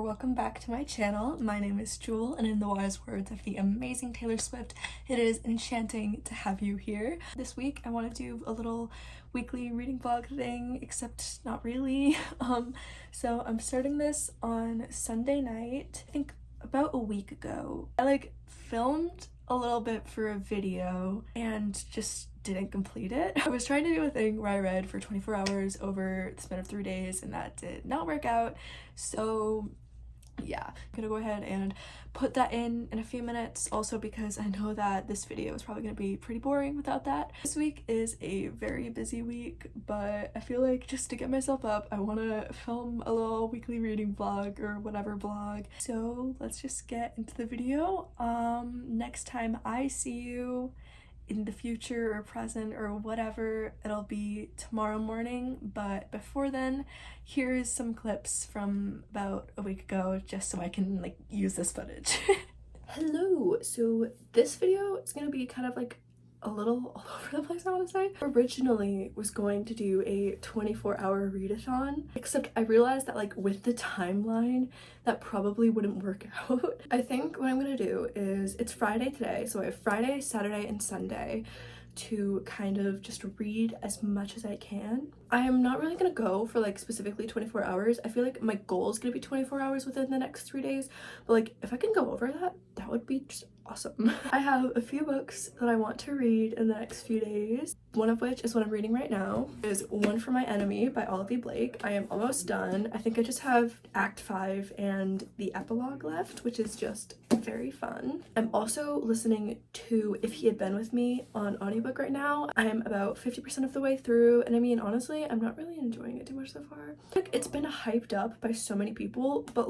welcome back to my channel. My name is Jewel, and in the wise words of the amazing Taylor Swift, it is enchanting to have you here. This week I want to do a little weekly reading vlog thing, except not really. So I'm starting this on Sunday night, I think about a week ago. I filmed a little bit for a video and just didn't complete it. I was trying to do a thing where I read for 24 hours over the span of 3 days, and that did not work out. So yeah, I'm gonna go ahead and put that in a few minutes, also because I know that this video is probably gonna be pretty boring without that. This week is a very busy week, but I feel like just to get myself up, I want to film a little weekly reading vlog or whatever vlog. So let's just get into the video. Next time I see you in the future or present or whatever, it'll be tomorrow morning, but before then, here's some clips from about a week ago just so I can use this footage. Hello, so this video is gonna be kind of a little all over the place, I want to say. Originally was going to do a 24-hour readathon, except I realized that with the timeline that probably wouldn't work out. I think what I'm gonna do is, it's Friday today, so I have Friday, Saturday, and Sunday to kind of just read as much as I can. I am not really gonna go for specifically 24 hours. I feel like my goal is gonna be 24 hours within the next 3 days, but if I can go over that, that would be just awesome. I have a few books that I want to read in the next few days, one of which is what I'm reading right now. It is One for My Enemy by Olivia Blake. I am almost done. I think I just have Act 5 and the epilogue left, which is just very fun. I'm also listening to If He Had Been With Me on audiobook right now. I'm about 50% of the way through, and I mean, honestly, I'm not really enjoying it too much so far. It's been hyped up by so many people, but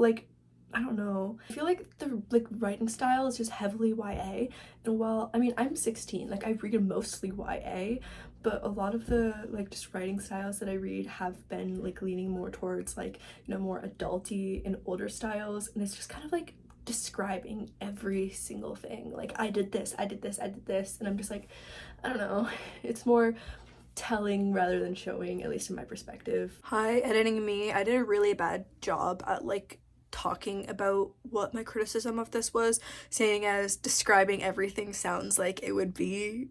I don't know. I feel like the writing style is just heavily YA, and while I mean I'm 16, I read mostly YA, but a lot of the just writing styles that I read have been leaning more towards more adulty and older styles, and it's just kind of describing every single thing. I did this, I did this, I did this, and I'm just I don't know. It's more telling rather than showing, at least in my perspective. Hi, editing me. I did a really bad job at talking about what my criticism of this was, saying as describing everything sounds like it would be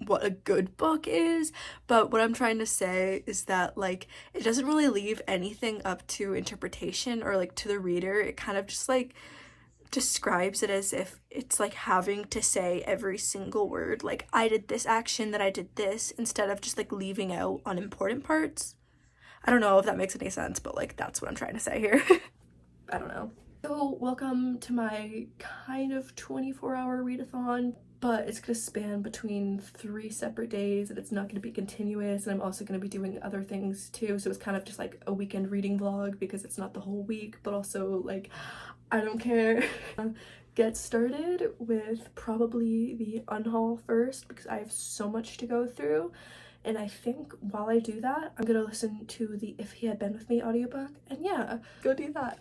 what a good book is, but what I'm trying to say is that it doesn't really leave anything up to interpretation or to the reader. It kind of just describes it as if it's having to say every single word, I did this action, that I did this, instead of just leaving out unimportant parts. I don't know if that makes any sense, but that's what I'm trying to say here. I don't know. So welcome to my kind of 24-hour readathon, but it's gonna span between 3 separate days, and it's not gonna be continuous, and I'm also gonna be doing other things too, so it's kind of just a weekend reading vlog because it's not the whole week, but also I don't care. Get started with probably the unhaul first because I have so much to go through. And I think while I do that, I'm gonna listen to the If He Had Been With Me audiobook, and yeah, go do that.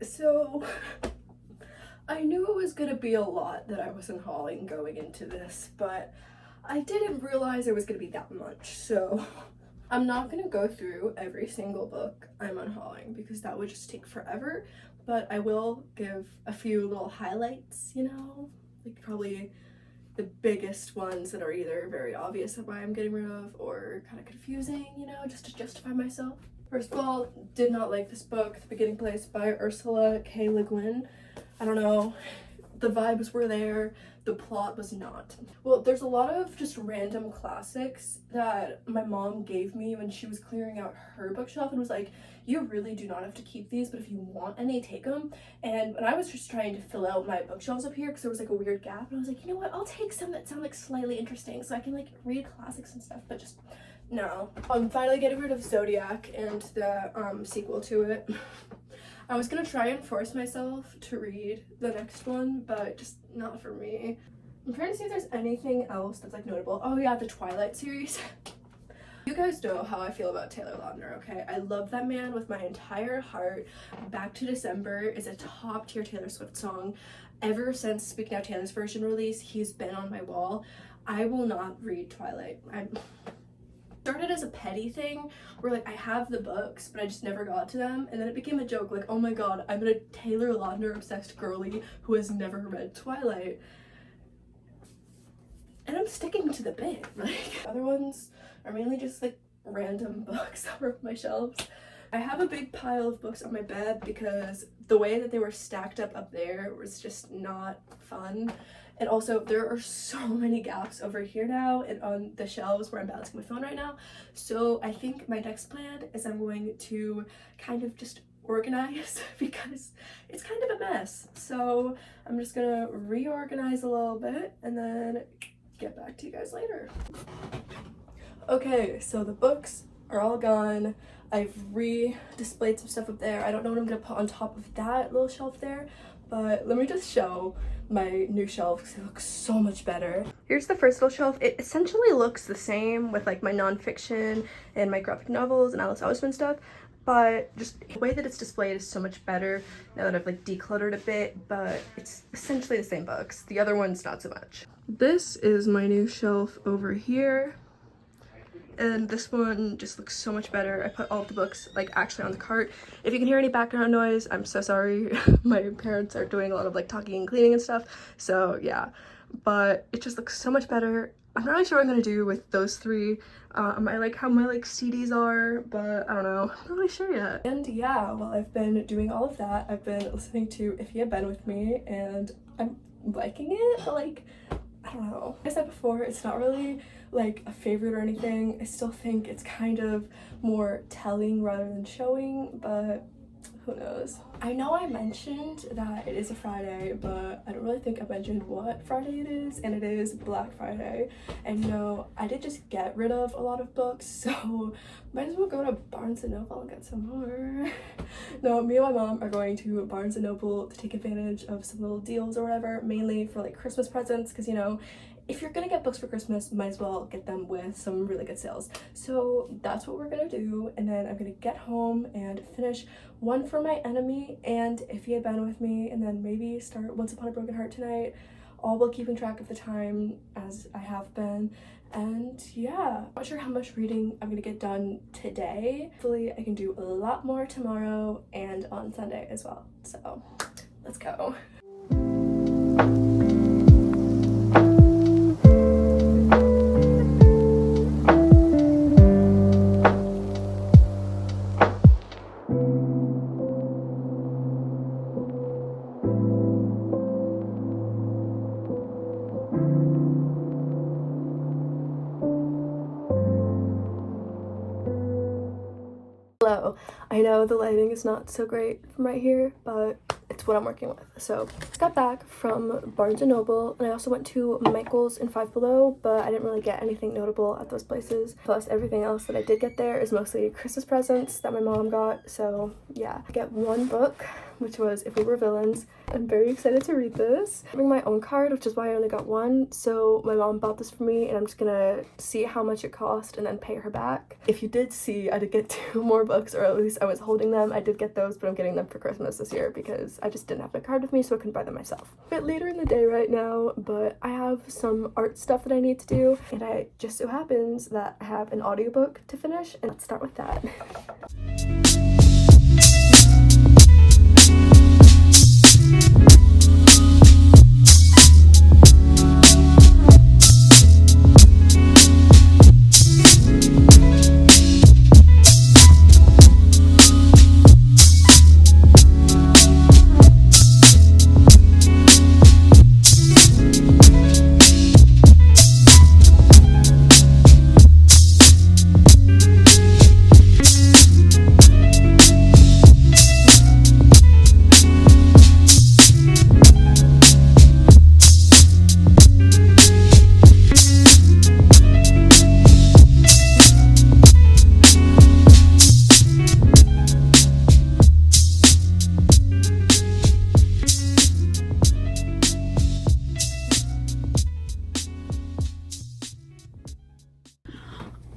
So I knew it was gonna be a lot that I was unhauling going into this, but I didn't realize it was gonna be that much. So I'm not gonna go through every single book I'm unhauling because that would just take forever, but I will give a few little highlights, probably the biggest ones that are either very obvious of why I'm getting rid of or kind of confusing, just to justify myself. First of all, did not like this book, The Beginning Place by Ursula K. Le Guin. I don't know, the vibes were there, the plot was not. Well, there's a lot of just random classics that my mom gave me when she was clearing out her bookshelf and was like, you really do not have to keep these, but if you want any, take them. And when I was just trying to fill out my bookshelves up here because there was a weird gap, and I was like, you know what, I'll take some that sound slightly interesting so I can read classics and stuff, but just No. I'm finally getting rid of Zodiac and the sequel to it. I was gonna try and force myself to read the next one, but just not for me. I'm trying to see if there's anything else that's like notable. Oh yeah, the Twilight series. You guys know how I feel about Taylor Lautner, okay? I love that man with my entire heart. Back to December is a top tier Taylor Swift song. Ever since Speak Now Taylor's version release, he's been on my wall. I will not read Twilight. I started as a petty thing where like I have the books but I just never got to them, and then it became a joke like, oh my god, I'm a Taylor Lautner obsessed girly who has never read Twilight. And I'm sticking to the bit. Like, other ones are mainly just like random books that were on my shelves. I have a big pile of books on my bed because the way that they were stacked up there was just not fun. And also there are so many gaps over here now and on the shelves where I'm balancing my phone right now. So I think my next plan is I'm going to kind of just organize because it's kind of a mess. So I'm just gonna reorganize a little bit and then get back to you guys later. Okay, so the books are all gone. I've re-displayed some stuff up there. I don't know what I'm gonna put on top of that little shelf there, but let me just show my new shelf because it looks so much better. Here's the first little shelf. It essentially looks the same with like my nonfiction and my graphic novels and Alice Ousman stuff, but just the way that it's displayed is so much better now that I've like decluttered a bit, but it's essentially the same books. The other one's not so much. This is my new shelf over here, and this one just looks so much better. I put all of the books like actually on the cart. If you can hear any background noise, I'm so sorry. My parents are doing a lot of like talking and cleaning and stuff, so yeah, but it just looks so much better. I'm not really sure what I'm gonna do with those three. I like how my like CDs are, but I don't know. I'm not really sure yet. And yeah, while I've been doing all of that, I've been listening to If You Had Been With Me, and I'm liking it, but like, I don't know. Like I said before, it's not really like a favorite or anything. I still think it's kind of more telling rather than showing, but who knows. I know I mentioned that it is a Friday, but I don't really think I mentioned what Friday it is, and it is Black Friday. And you know, I did just get rid of a lot of books, so might as well go to Barnes & Noble and get some more. No, me and my mom are going to Barnes & Noble to take advantage of some little deals or whatever, mainly for like Christmas presents, because you know, if you're gonna get books for Christmas, might as well get them with some really good sales. So that's what we're gonna do, and then I'm gonna get home and finish One for My Enemy and If You Had Been With Me, and then maybe start Once Upon a Broken Heart tonight, all while keeping track of the time as I have been. And yeah, I'm not sure how much reading I'm gonna get done today. Hopefully I can do a lot more tomorrow and on Sunday as well. So let's go. Hello. I know the lighting is not so great from right here, but it's what I'm working with. So just got back from Barnes & Noble, and I also went to Michael's and Five Below, but I didn't really get anything notable at those places. Plus everything else that I did get there is mostly Christmas presents that my mom got. So yeah, I get one book, which was If We Were Villains. I'm very excited to read this. I bring my own card, which is why I only got one. So my mom bought this for me, and I'm just gonna see how much it cost and then pay her back. If you did see, I did get 2 more books, or at least I was holding them. I did get those, but I'm getting them for Christmas this year because I just didn't have my card with me, so I couldn't buy them myself. A bit later in the day right now, but I have some art stuff that I need to do, and I just so happens that I have an audiobook to finish, and let's start with that.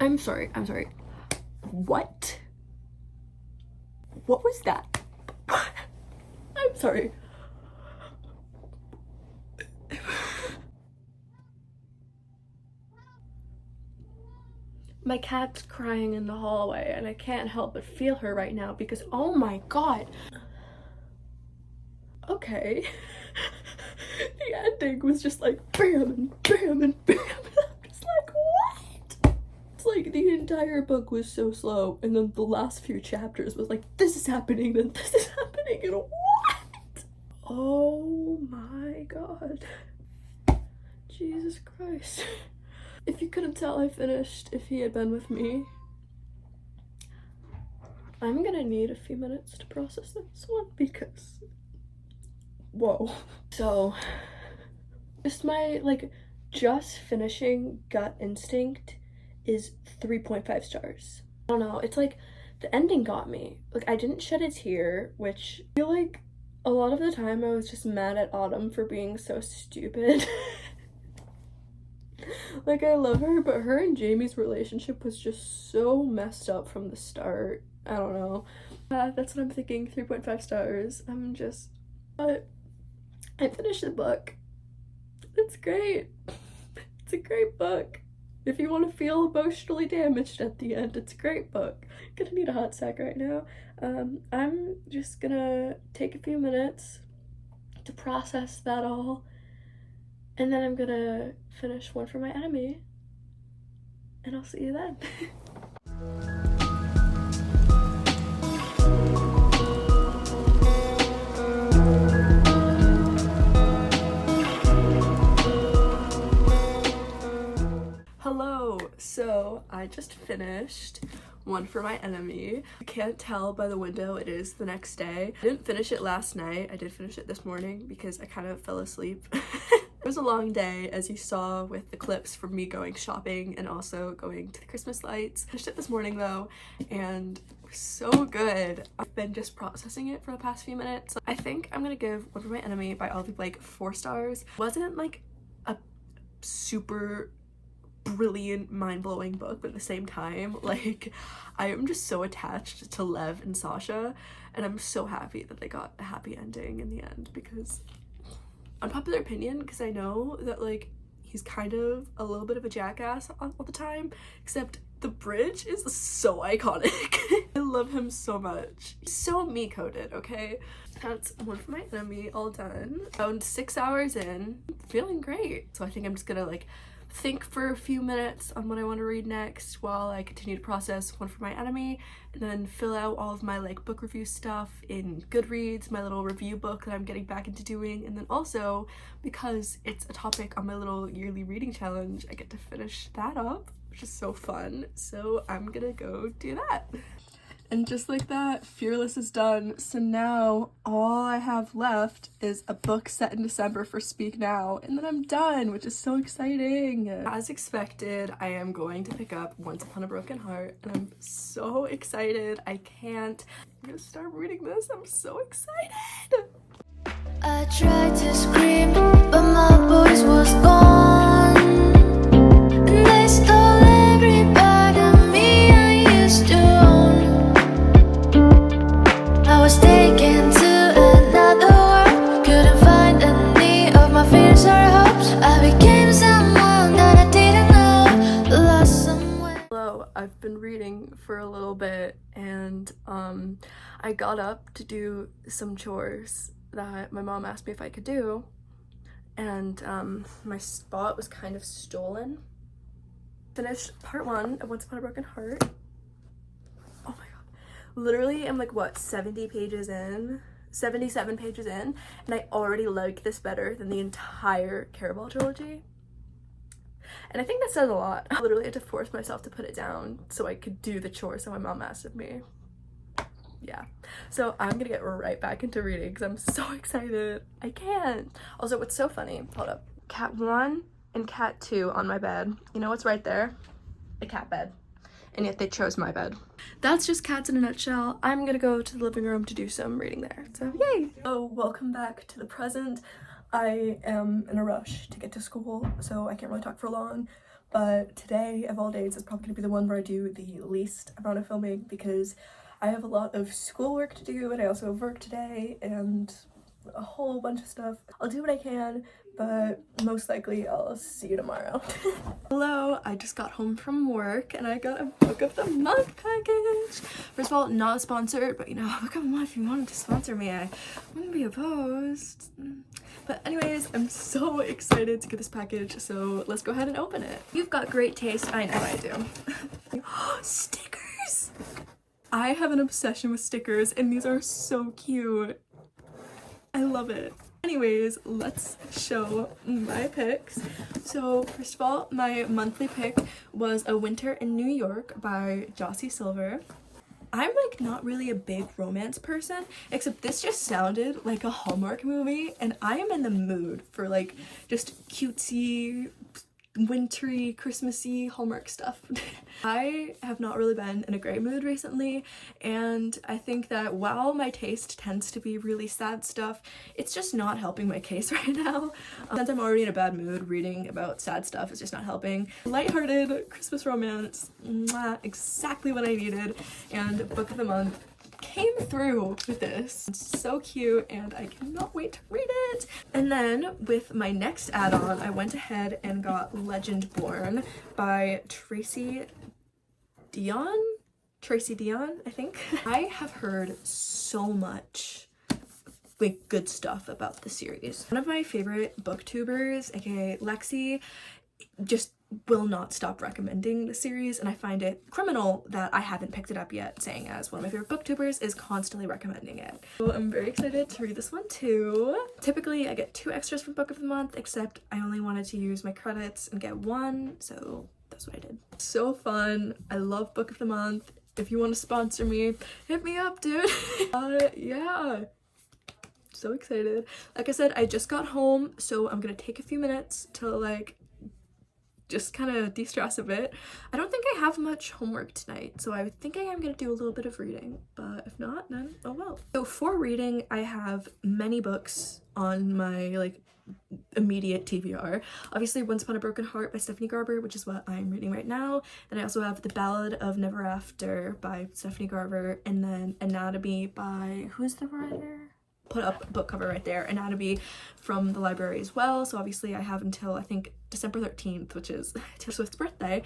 I'm sorry. What? What was that? I'm sorry. My cat's crying in the hallway and I can't help but feel her right now because oh my god. Okay. The ending was just like bam and bam and bam. I'm just like, what? It's like the entire book was so slow and then the last few chapters was like, this is happening, then this is happening, and what? Oh my god. Jesus Christ. If you couldn't tell, I finished If He Had Been With Me. I'm gonna need a few minutes to process this one because whoa. So just my just finishing gut instinct is 3.5 stars. I don't know, it's like the ending got me. Like I didn't shed a tear, which I feel like a lot of the time I was just mad at Autumn for being so stupid. Like I love her, but her and Jamie's relationship was just so messed up from the start. I don't know. That's what I'm thinking, 3.5 stars. But I finished the book. It's great. It's a great book. If you want to feel emotionally damaged at the end, it's a great book. Gonna need a hot sack right now. I'm just gonna take a few minutes to process that all, and then I'm gonna finish One for My Enemy, and I'll see you then. Hello! So I just finished One for My Enemy. You can't tell by the window, it is the next day. I didn't finish it last night. I did finish it this morning because I kind of fell asleep. It was a long day, as you saw with the clips from me going shopping and also going to the Christmas lights. I finished it this morning though, and it was so good. I've been just processing it for the past few minutes. I think I'm gonna give One for My Enemy by Olivia Blake 4 stars. It wasn't like a super brilliant, mind-blowing book, but at the same time, like, I am just so attached to Lev and Sasha, and I'm so happy that they got a happy ending in the end, because unpopular opinion, because I know that like he's kind of a little bit of a jackass all the time, except the bridge is so iconic. I love him so much. He's so me-coded, okay? That's One for My Enemy, all done. Around 6 hours in, feeling great. So I think I'm just gonna like think for a few minutes on what I want to read next while I continue to process One for My Enemy, and then fill out all of my like book review stuff in Goodreads, my little review book that I'm getting back into doing, and then also because it's a topic on my little yearly reading challenge, I get to finish that up, which is so fun. So I'm gonna go do that. And just like that, Fearless is done. So now all I have left is a book set in December for Speak Now, and then I'm done, which is so exciting. As expected, I am going to pick up Once Upon a Broken Heart, and I'm so excited. I can't. I'm gonna start reading this. I'm so excited. I tried to scream, but my voice was gone. And they stole every part of me I used to own. I was taken to another world, couldn't find any of my fears or hopes. I became someone that I didn't know, lost somewhere. Hello, I've been reading for a little bit, and I got up to do some chores that my mom asked me if I could do, and my spot was kind of stolen. Finished part 1 of Once Upon a Broken Heart. Oh my god. Literally, I'm like, what, 70 pages in? 77 pages in, and I already like this better than the entire Caraval trilogy. And I think that says a lot. I literally had to force myself to put it down so I could do the chores that my mom asked of me. Yeah, so I'm gonna get right back into reading because I'm so excited. I can't. Also, what's so funny, hold up, cat 1 and cat 2 on my bed. You know what's right there? A cat bed. And yet they chose my bed. That's just cats in a nutshell. I'm gonna go to the living room to do some reading there, so yay! So welcome back to the present. I am in a rush to get to school, so I can't really talk for long, but today of all days is probably gonna be the one where I do the least amount of filming because I have a lot of schoolwork to do and I also have work today and a whole bunch of stuff. I'll do what I can, but most likely I'll see you tomorrow. Hello, I just got home from work and I got a book of the month package. First of all, not sponsored, but you know, book of the month, if you wanted to sponsor me, I wouldn't be opposed. But anyways, I'm so excited to get this package, so let's go ahead and open it. You've got great taste. I know I do. Stickers! I have an obsession with stickers and these are so cute. I love it. Anyways, let's show my picks. So first of all, my monthly pick was A Winter in New York by Jossie Silver. I'm like not really a big romance person, except this just sounded like a Hallmark movie and I am in the mood for like just cutesy, wintry, Christmassy Hallmark stuff. I have not really been in a great mood recently, and I think that while my taste tends to be really sad stuff, it's just not helping my case right now. Since I'm already in a bad mood, reading about sad stuff is just not helping. Lighthearted Christmas romance, mwah, exactly what I needed, and book of the month came through with this. It's so cute and I cannot wait to read it. And then with my next add-on, I went ahead and got Legend Born by Tracy Dion, I think. I have heard so much like good stuff about the series. One of my favorite booktubers, aka Lexi, just will not stop recommending the series, and I find it criminal that I haven't picked it up yet, saying as one of my favorite booktubers is constantly recommending it. So I'm very excited to read this one too. Typically I get 2 extras from book of the month, except I only wanted to use my credits and get 1, so that's what I did. So fun. I love book of the month. If you want to sponsor me, hit me up, dude. Yeah. So excited. Like I said, I just got home, so I'm gonna take a few minutes to like just kind of de-stress a bit. I don't think I have much homework tonight, so I think I am gonna do a little bit of reading, but if not, then oh well. So for reading, I have many books on my like immediate TBR. Obviously Once Upon a Broken Heart by Stephanie Garber, which is what I'm reading right now. Then I also have The Ballad of Never After by Stephanie Garber, and then Anatomy by, who's the writer? Put up book cover right there, Anatomy from the library as well. So obviously I have until I think December 13th, which is Taylor Swift's birthday.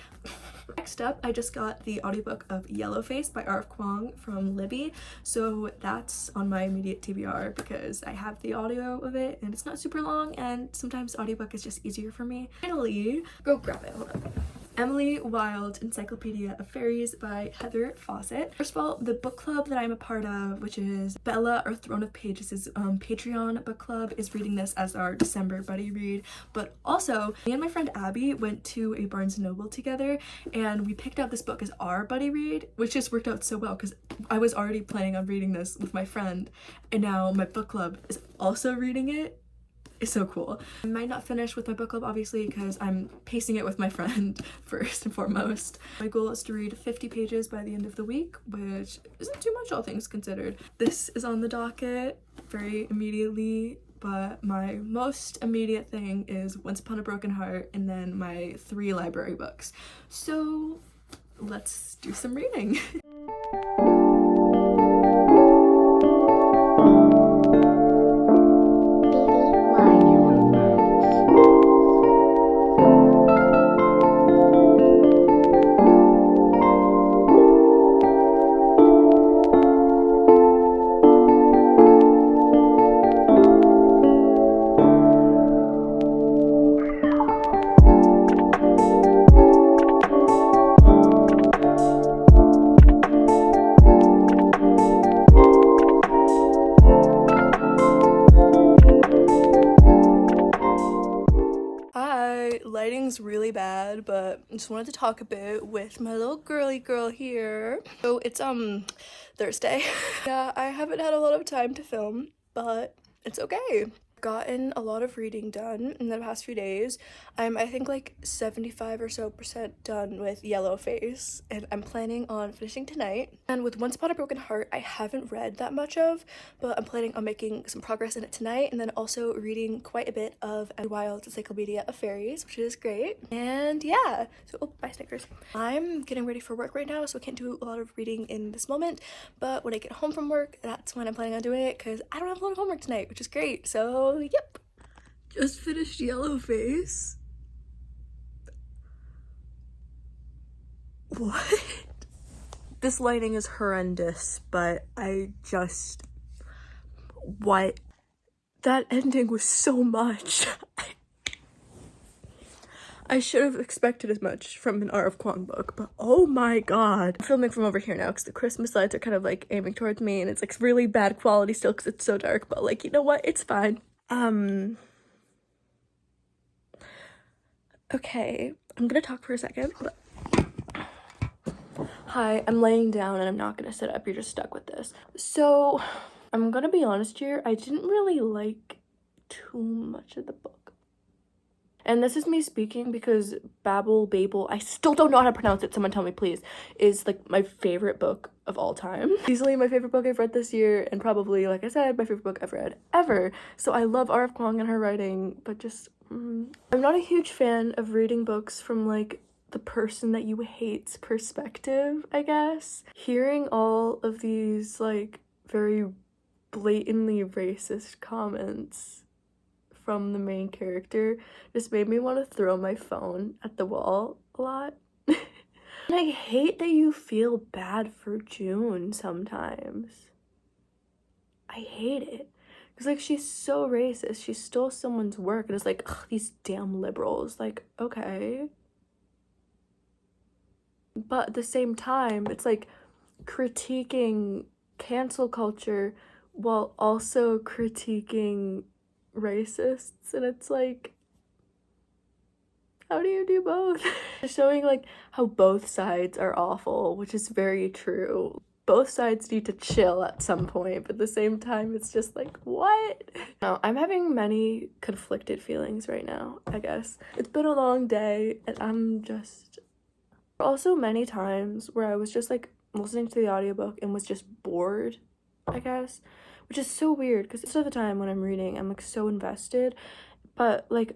Next up, I just got the audiobook of Yellowface by R.F. Kuang from Libby, so that's on my immediate TBR because I have the audio of it and it's not super long, and sometimes audiobook is just easier for me. Finally, go grab it, hold on. Emily Wilde, Encyclopedia of Fairies by Heather Fawcett. First of all, the book club that I'm a part of, which is Bella or Throne of Pages' Patreon book club, is reading this as our December buddy read. But also, me and my friend Abby went to a Barnes & Noble together and we picked out this book as our buddy read, which just worked out so well because I was already planning on reading this with my friend, and now my book club is also reading it. It's so cool. I might not finish with my book club obviously because I'm pacing it with my friend first and foremost. My goal is to read 50 pages by the end of the week, which isn't too much all things considered. This is on the docket very immediately, but my most immediate thing is Once Upon a Broken Heart and then my 3 library books. So let's do some reading. Lighting's really bad, but I just wanted to talk a bit with my little girly girl here. So it's Thursday. Yeah, I haven't had a lot of time to film, but it's okay. Gotten a lot of reading done in the past few days. I'm I think like 75 or so percent done with Yellowface, and I'm planning on finishing tonight. And with Once Upon a Broken Heart, I haven't read that much of, but I'm planning on making some progress in it tonight, and then also reading quite a bit of Emily Wilde's Encyclopedia of Fairies, which is great. And yeah, so oh, bye Snickers. I'm getting ready for work right now, so I can't do a lot of reading in this moment, but when I get home from work, that's when I'm planning on doing it, because I don't have a lot of homework tonight, which is great. So yep. Just finished Yellowface. What? This lighting is horrendous, but what? That ending was so much. I should have expected as much from an R.F. Kuang book, but oh my god. I'm filming from over here now because the Christmas lights are kind of like aiming towards me, and it's like really bad quality still because it's so dark, but like, you know what? It's fine. Okay, I'm gonna talk for a second. Hi, I'm laying down and I'm not gonna sit up. You're just stuck with this. So, I'm gonna be honest here. I didn't really like too much of the book. And this is me speaking because Babel, I still don't know how to pronounce it, someone tell me please, is like my favorite book of all time. Easily my favorite book I've read this year, and probably, like I said, my favorite book I've read ever. So I love R.F. Kuang and her writing, but just, I'm not a huge fan of reading books from like the person that you hate's perspective, I guess. Hearing all of these like very blatantly racist comments from the main character just made me want to throw my phone at the wall a lot. And I hate that you feel bad for June sometimes. I hate it. Because like, she's so racist. She stole someone's work, and it's like, ugh, these damn liberals. Like, okay. But at the same time, it's like critiquing cancel culture while also critiquing racists, and it's like, how do you do both? Showing like how both sides are awful, which is very true. Both sides need to chill at some point, but at the same time it's just like, what? No, I'm having many conflicted feelings right now, I guess. It's been a long day, and I'm just also many times where I was just like listening to the audiobook and was just bored, I guess. Which is so weird because most of the time when I'm reading, I'm like so invested, but like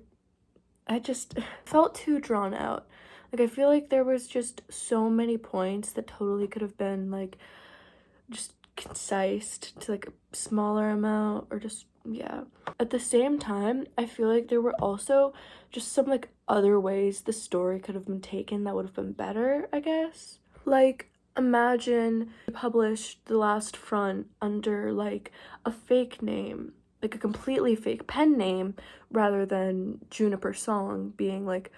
I just felt too drawn out. Like I feel like there was just so many points that totally could have been like just concised to like a smaller amount, or just, yeah. At the same time, I feel like there were also just some like other ways the story could have been taken that would have been better, I guess. Like, imagine they published The Last Front under like a fake name, like a completely fake pen name, rather than Juniper Song being like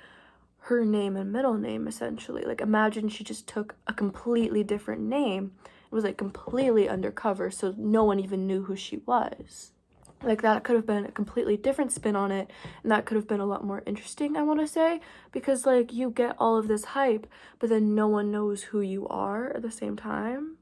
her name and middle name, essentially. Like, imagine she just took a completely different name. It was like completely undercover, so no one even knew who she was. Like, that could have been a completely different spin on it, and that could have been a lot more interesting, I want to say, because like you get all of this hype, but then no one knows who you are at the same time.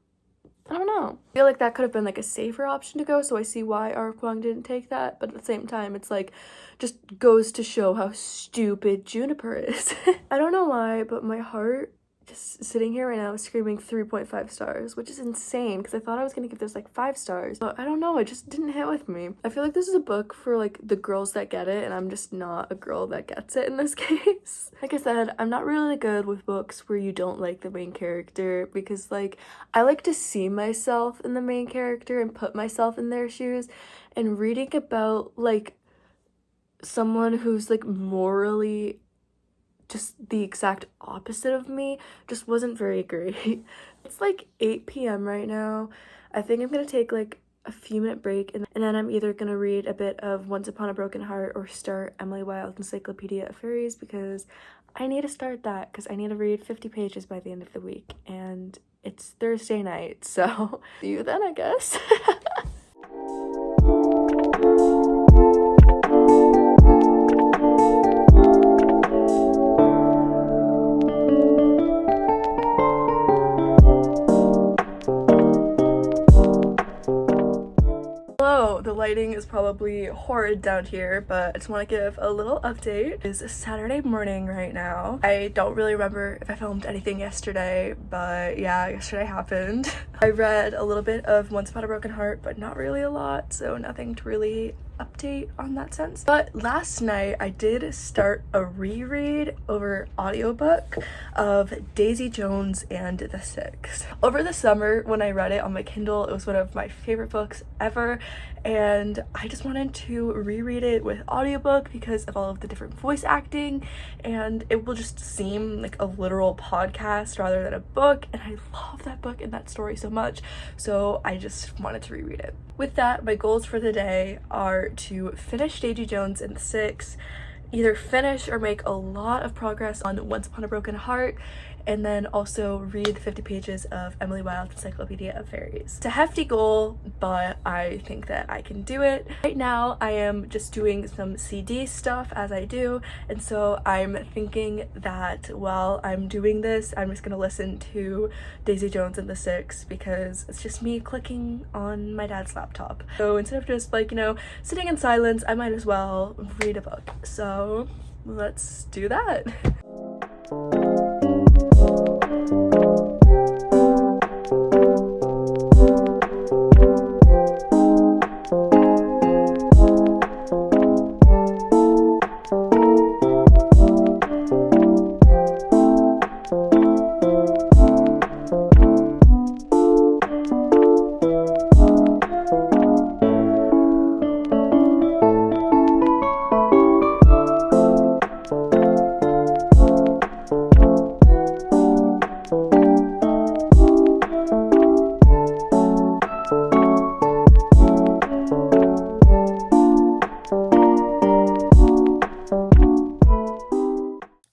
I don't know. I feel like that could have been like a safer option to go, so I see why R.F. Kuang didn't take that, but at the same time it's like just goes to show how stupid Juniper is. I don't know why, but my heart just sitting here right now is screaming 3.5 stars, which is insane because I thought I was gonna give this like 5 stars, but I don't know, it just didn't hit with me. I feel like this is a book for like the girls that get it, and I'm just not a girl that gets it in this case. Like I said, I'm not really good with books where you don't like the main character, because like I like to see myself in the main character and put myself in their shoes, and reading about like someone who's like morally just the exact opposite of me just wasn't very great. It's like 8 p.m. right now. I think I'm gonna take like a few minute break, and then I'm either gonna read a bit of Once Upon a Broken Heart or start Emily Wilde's Encyclopedia of Fairies, because I need to start that because I need to read 50 pages by the end of the week, and it's Thursday night, so see you then, I guess. lighting is probably horrid down here, but I just want to give a little update. It's a Saturday morning right now. I don't really remember if I filmed anything yesterday, but yeah, yesterday happened. I read a little bit of Once Upon a Broken Heart, but not really a lot, so nothing to really update on that sense. But last night I did start a reread over audiobook of Daisy Jones and the Six. Over the summer when I read it on my Kindle, it was one of my favorite books ever, and I just wanted to reread it with audiobook because of all of the different voice acting, and it will just seem like a literal podcast rather than a book, and I love that book and that story so much, so I just wanted to reread it. With that, my goals for the day are to finish Daisy Jones and the Six, either finish or make a lot of progress on Once Upon a Broken Heart, and then also read 50 pages of Emily Wilde's Encyclopedia of Fairies. It's a hefty goal, but I think that I can do it. Right now, I am just doing some CD stuff as I do, and so I'm thinking that while I'm doing this, I'm just gonna listen to Daisy Jones and the Six because it's just me clicking on my dad's laptop. So instead of just like, you know, sitting in silence, I might as well read a book. So let's do that.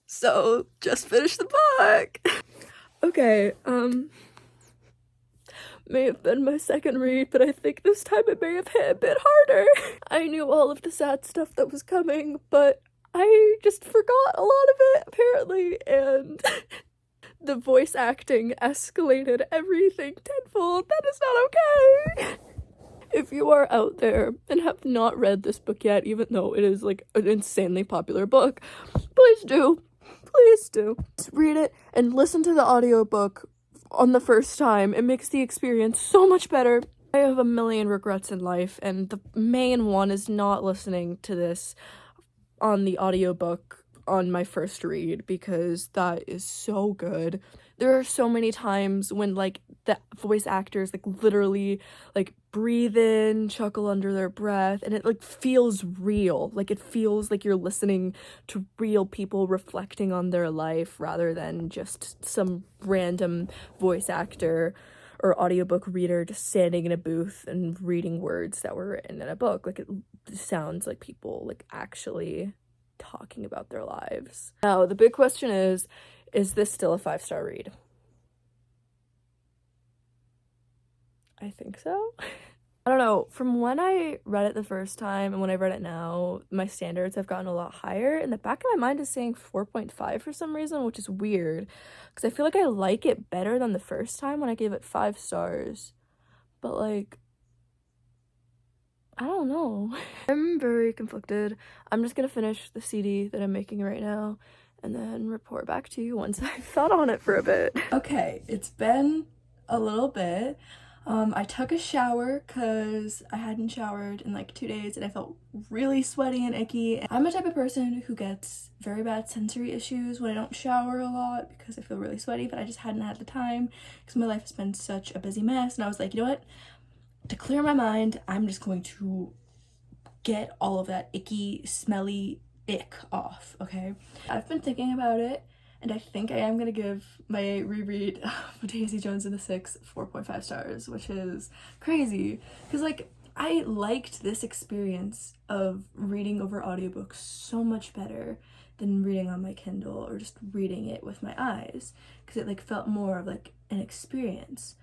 So, just finished the book! Okay, may have been my second read, but I think this time it may have hit a bit harder. I knew all of the sad stuff that was coming, but I just forgot a lot of it, apparently, and the voice acting escalated everything tenfold. That is not okay! If you are out there and have not read this book yet, even though it is like an insanely popular book, please do. Please do. Just read it and listen to the audiobook on the first time. It makes the experience so much better. I have a million regrets in life, and the main one is not listening to this on the audiobook on my first read, because that is so good. There are so many times when like the voice actors like literally like breathe in, chuckle under their breath, and it like feels real. Like it feels like you're listening to real people reflecting on their life rather than just some random voice actor or audiobook reader just standing in a booth and reading words that were written in a book. Like it sounds like people like actually talking about their lives. Now, the big question is this still a 5-star read? I think so. I don't know, from when I read it the first time and when I read it now, my standards have gotten a lot higher, and the back of my mind is saying 4.5 for some reason, which is weird, because I feel like I like it better than the first time when I gave it 5 stars, but like, I don't know. I'm very conflicted. I'm just gonna finish the CD that I'm making right now and then report back to you once I've thought on it for a bit. Okay, it's been a little bit. I took a shower because I hadn't showered in like 2 days and I felt really sweaty and icky. I'm the type of person who gets very bad sensory issues when I don't shower a lot because I feel really sweaty, but I just hadn't had the time because my life has been such a busy mess, and I was like, you know what? To clear my mind, I'm just going to get all of that icky, smelly ick off, okay? I've been thinking about it, and I think I am gonna give my reread of Daisy Jones and the Six 4.5 stars, which is crazy. Because, like, I liked this experience of reading over audiobooks so much better than reading on my Kindle or just reading it with my eyes. Because it, like, felt more of, like, an experience.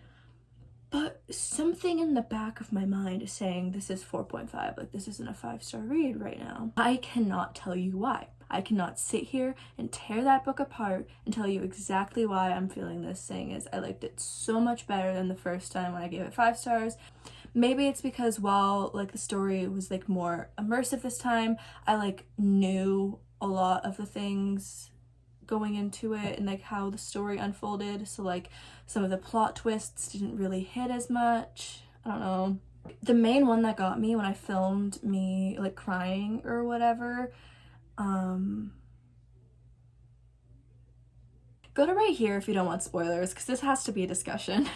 But something in the back of my mind is saying this is 4.5, like this isn't a 5-star read right now. I cannot tell you why. I cannot sit here and tear that book apart and tell you exactly why I'm feeling this, saying is I liked it so much better than the first time when I gave it 5 stars. Maybe it's because while like the story was like more immersive this time, I like knew a lot of the things going into it and like how the story unfolded, so like some of the plot twists didn't really hit as much. I don't know. The main one that got me when I filmed me like crying or whatever, go to right here if you don't want spoilers, because this has to be a discussion.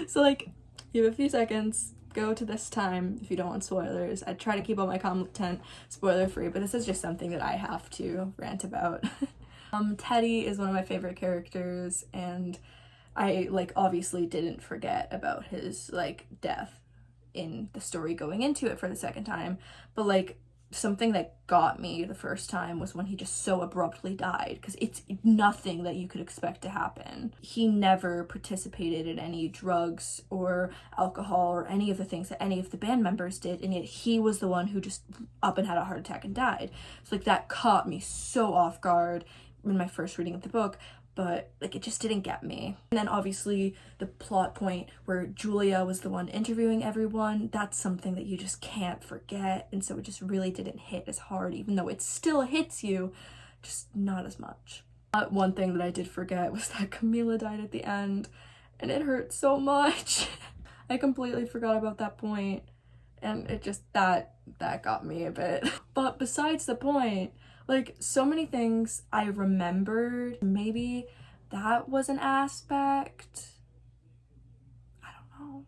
So like you have a few seconds, go to this time if you don't want spoilers. I try to keep all my content spoiler free, but this is just something that I have to rant about. Teddy is one of my favorite characters, and I like obviously didn't forget about his like death in the story going into it for the second time, but like something that got me the first time was when he just so abruptly died, because it's nothing that you could expect to happen. He never participated in any drugs or alcohol or any of the things that any of the band members did, and yet he was the one who just up and had a heart attack and died. So like that caught me so off guard in my first reading of the book, but like it just didn't get me. And then obviously the plot point where Julia was the one interviewing everyone, that's something that you just can't forget, and so it just really didn't hit as hard, even though it still hits you, just not as much. One thing that I did forget was that Camila died at the end, and it hurt so much. I completely forgot about that point, and it just that got me a bit. But besides the point, like so many things I remembered. Maybe that was an aspect. I don't know.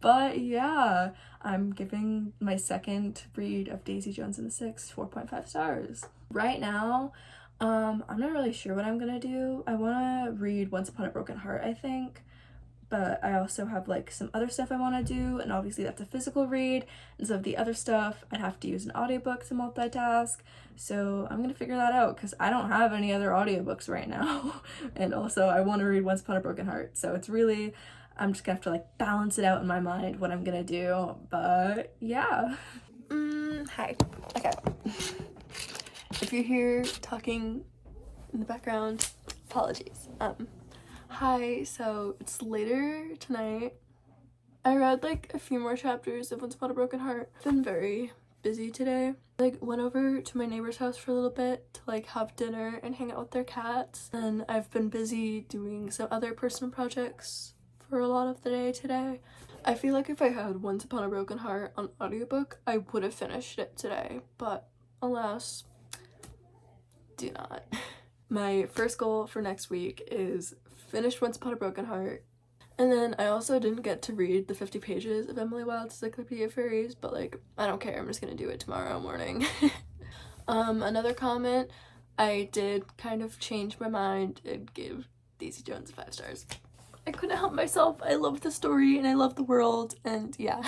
But yeah, I'm giving my second read of Daisy Jones and the Six 4.5 stars. Right now, I'm not really sure what I'm gonna do. I wanna read Once Upon a Broken Heart, I think. But I also have like some other stuff I want to do, and obviously that's a physical read, and some of the other stuff I'd have to use an audiobook to multitask. So I'm gonna figure that out, because I don't have any other audiobooks right now. And also I want to read Once Upon a Broken Heart, so it's really, I'm just gonna have to like balance it out in my mind what I'm gonna do. But yeah. Hi. Okay. If you're here talking in the background, apologies. Hi, so it's later tonight. I read like a few more chapters of Once Upon a Broken Heart. I've been very busy today. Like went over to my neighbor's house for a little bit to like have dinner and hang out with their cats. And I've been busy doing some other personal projects for a lot of the day today. I feel like if I had Once Upon a Broken Heart on audiobook, I would have finished it today, but alas, do not. My first goal for next week is finish Once Upon a Broken Heart. And then I also didn't get to read the 50 pages of Emily Wilde's Encyclopedia of Fairies, but like, I don't care, I'm just gonna do it tomorrow morning. Another comment, I did kind of change my mind and give Daisy Jones 5 stars. I couldn't help myself. I love the story and I love the world, and yeah.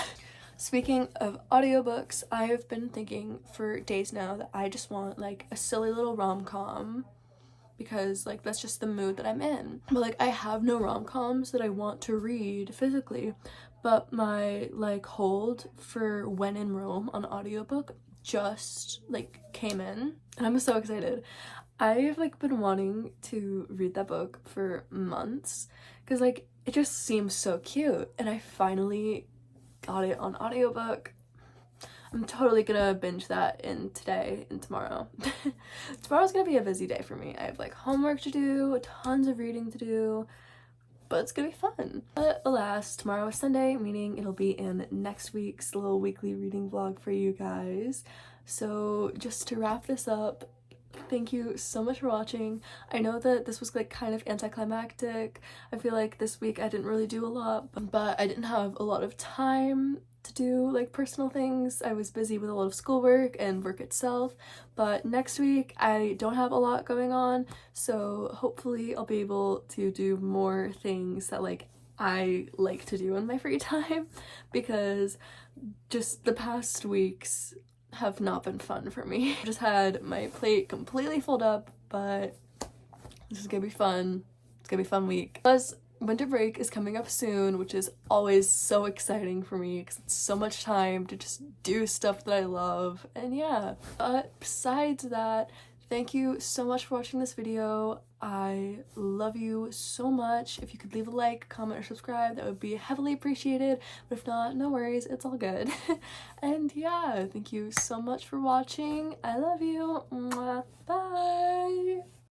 Speaking of audiobooks, I have been thinking for days now that I just want like a silly little rom-com, because like that's just the mood that I'm in. But like I have no rom-coms that I want to read physically, but my like hold for When in Rome on audiobook just like came in, and I'm so excited. I've like been wanting to read that book for months, because like it just seems so cute, and I finally got it on audiobook. I'm totally gonna binge that in today and tomorrow. Tomorrow's gonna be a busy day for me. I have like homework to do, tons of reading to do, but it's gonna be fun. But alas, tomorrow is Sunday, meaning it'll be in next week's little weekly reading vlog for you guys. So just to wrap this up, thank you so much for watching. I know that this was like kind of anticlimactic. I feel like this week I didn't really do a lot, but I didn't have a lot of time to do like personal things. I was busy with a lot of schoolwork and work itself, but next week I don't have a lot going on, so hopefully I'll be able to do more things that like I like to do in my free time, because just the past weeks have not been fun for me. I just had my plate completely filled up, but this is gonna be fun. It's gonna be a fun week. Plus, winter break is coming up soon, which is always so exciting for me because it's so much time to just do stuff that I love. And yeah, but besides that, Thank you so much for watching this video. I love you so much. If you could leave a like, comment, or subscribe, that would be heavily appreciated. But if not, no worries, it's all good. And yeah, thank you so much for watching. I love you. Mwah. Bye.